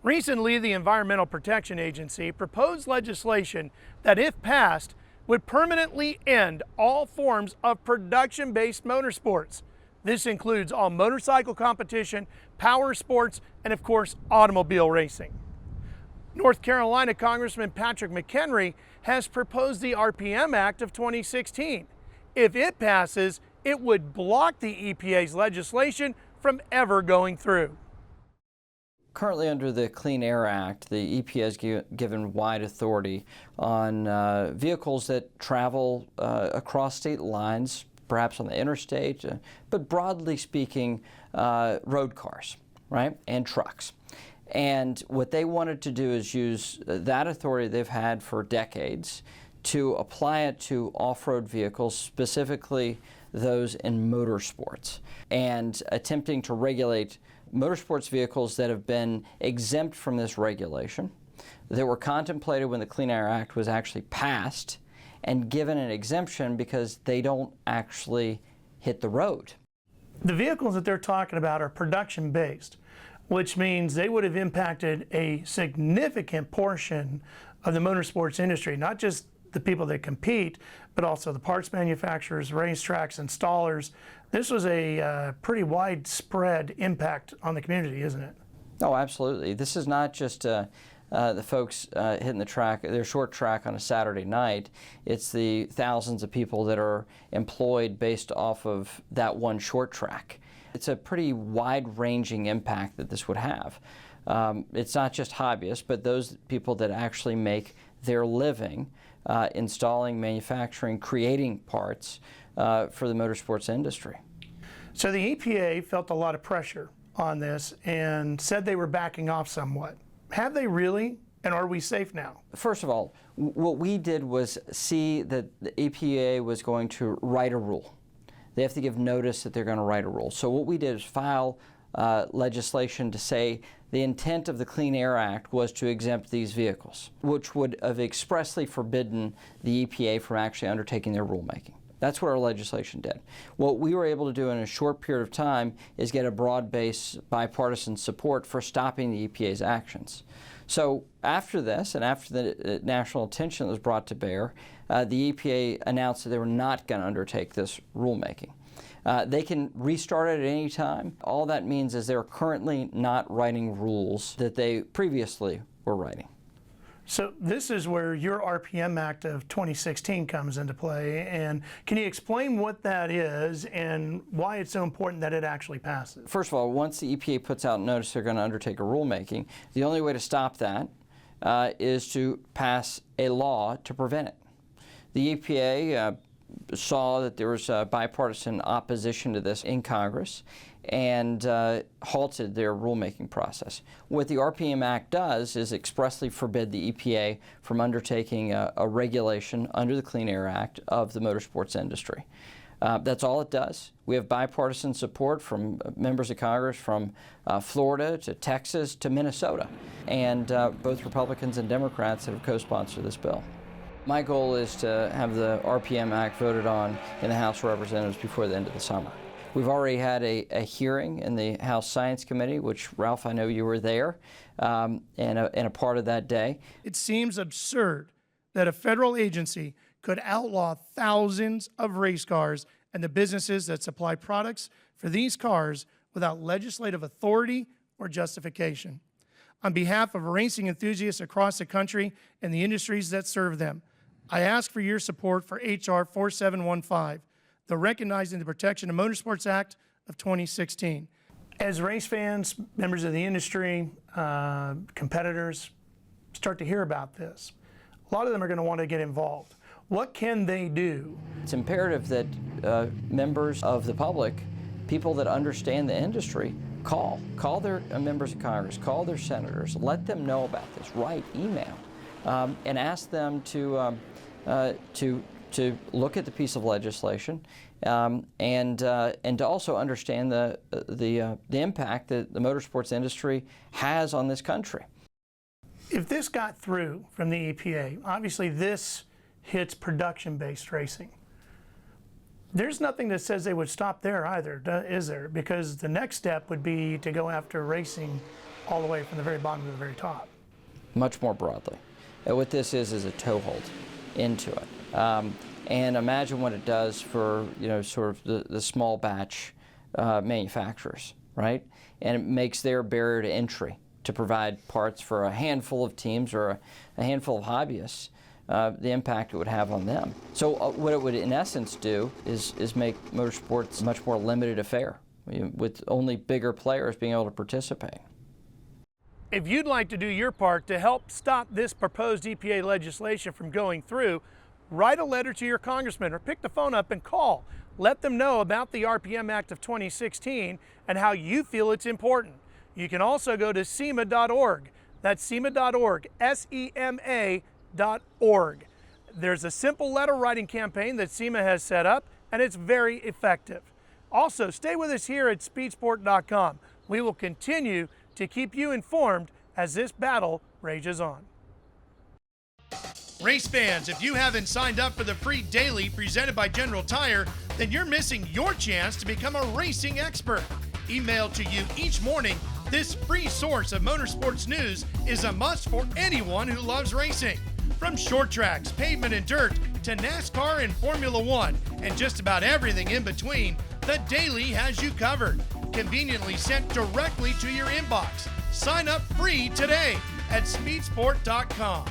Recently, the Environmental Protection Agency proposed legislation that, if passed, would permanently end all forms of production-based motorsports. This includes all motorcycle competition, power sports, and of course, automobile racing. North Carolina Congressman McHenry has proposed the RPM Act of 2016. If it passes, it would block the EPA's legislation from ever going through. Currently under the Clean Air Act, the EPA has given wide authority on vehicles that travel across state lines, perhaps on the interstate, but broadly speaking, road cars, right, and trucks. And what they wanted to do is use that authority they've had for decades to apply it to off-road vehicles, specifically those in motorsports, and attempting to regulate motorsports vehicles that have been exempt from this regulation, that were contemplated when the Clean Air Act was actually passed, and given an exemption because they don't actually hit the road. The vehicles that they're talking about are production-based, which means they would have impacted a significant portion of the motorsports industry, not just the people that compete, but also the parts manufacturers, racetracks, installers. This was a pretty widespread impact on the community, isn't it? Oh, absolutely. This is not just the folks hitting the track, their short track on a Saturday night. It's the thousands of people that are employed based off of that one short track. It's a pretty wide-ranging impact that this would have. It's not just hobbyists, but those people that actually make their living installing, manufacturing, creating parts for the motorsports industry. So the EPA felt a lot of pressure on this and said they were backing off somewhat. Have they really? And are we safe now? First of all, what we did was see that the EPA was going to write a rule. They have to give notice that they're going to write a rule. So what we did is file legislation to say the intent of the Clean Air Act was to exempt these vehicles, which would have expressly forbidden the EPA from actually undertaking their rulemaking. That's what our legislation did. What we were able to do in a short period of time is get a broad-based bipartisan support for stopping the EPA's actions. So after this, and after the national attention was brought to bear, the EPA announced that they were not going to undertake this rulemaking. They can restart it at any time. All that means is they're currently not writing rules that they previously were writing. So this is where your RPM Act of 2016 comes into play. And can you explain what that is and why it's so important that it actually passes? First of all, once the EPA puts out notice they're going to undertake a rulemaking, the only way to stop that is to pass a law to prevent it. The EPA saw that there was bipartisan opposition to this in Congress and halted their rulemaking process. What the RPM Act does is expressly forbid the EPA from undertaking a regulation under the Clean Air Act of the motorsports industry. That's all it does. We have bipartisan support from members of Congress from Florida to Texas to Minnesota, and both Republicans and Democrats have co-sponsored this bill. My goal is to have the RPM Act voted on in the House of Representatives before the end of the summer. We've already had a hearing in the House Science Committee, which, Ralph, I know you were there, and a part of that day. It seems absurd that a federal agency could outlaw thousands of race cars and the businesses that supply products for these cars without legislative authority or justification. On behalf of racing enthusiasts across the country and the industries that serve them, I ask for your support for H.R. 4715, the Recognizing the Protection of Motorsports Act of 2016. As race fans, members of the industry, competitors start to hear about this, a lot of them are going to want to get involved. What can they do? It's imperative that members of the public, people that understand the industry, call their members of Congress, call their senators, let them know about this, write, email, and ask them to look at the piece of legislation and to also understand the impact that the motorsports industry has on this country. If this got through from the EPA, obviously this hits production-based racing. There's nothing that says they would stop there either, is there? Because the next step would be to go after racing all the way from the very bottom to the very top. Much more broadly. And what this is a toehold into it. And imagine what it does for, sort of the small batch manufacturers, right? And it makes their barrier to entry to provide parts for a handful of teams or a handful of hobbyists, the impact it would have on them. So what it would in essence do is make motorsports a much more limited affair, with only bigger players being able to participate. If you'd like to do your part to help stop this proposed EPA legislation from going through, write a letter to your congressman or pick the phone up and call. Let them know about the RPM Act of 2016 and how you feel it's important. You can also go to SEMA.org. That's SEMA.org, SEMA.org. There's a simple letter writing campaign that SEMA has set up, and it's very effective. Also, stay with us here at speedsport.com. We will continue to keep you informed as this battle rages on. Race fans, if you haven't signed up for the free daily presented by General Tire, then you're missing your chance to become a racing expert. Emailed to you each morning, this free source of motorsports news is a must for anyone who loves racing. From short tracks, pavement and dirt, to NASCAR and Formula One, and just about everything in between, the Daily has you covered. Conveniently sent directly to your inbox. Sign up free today at speedsport.com.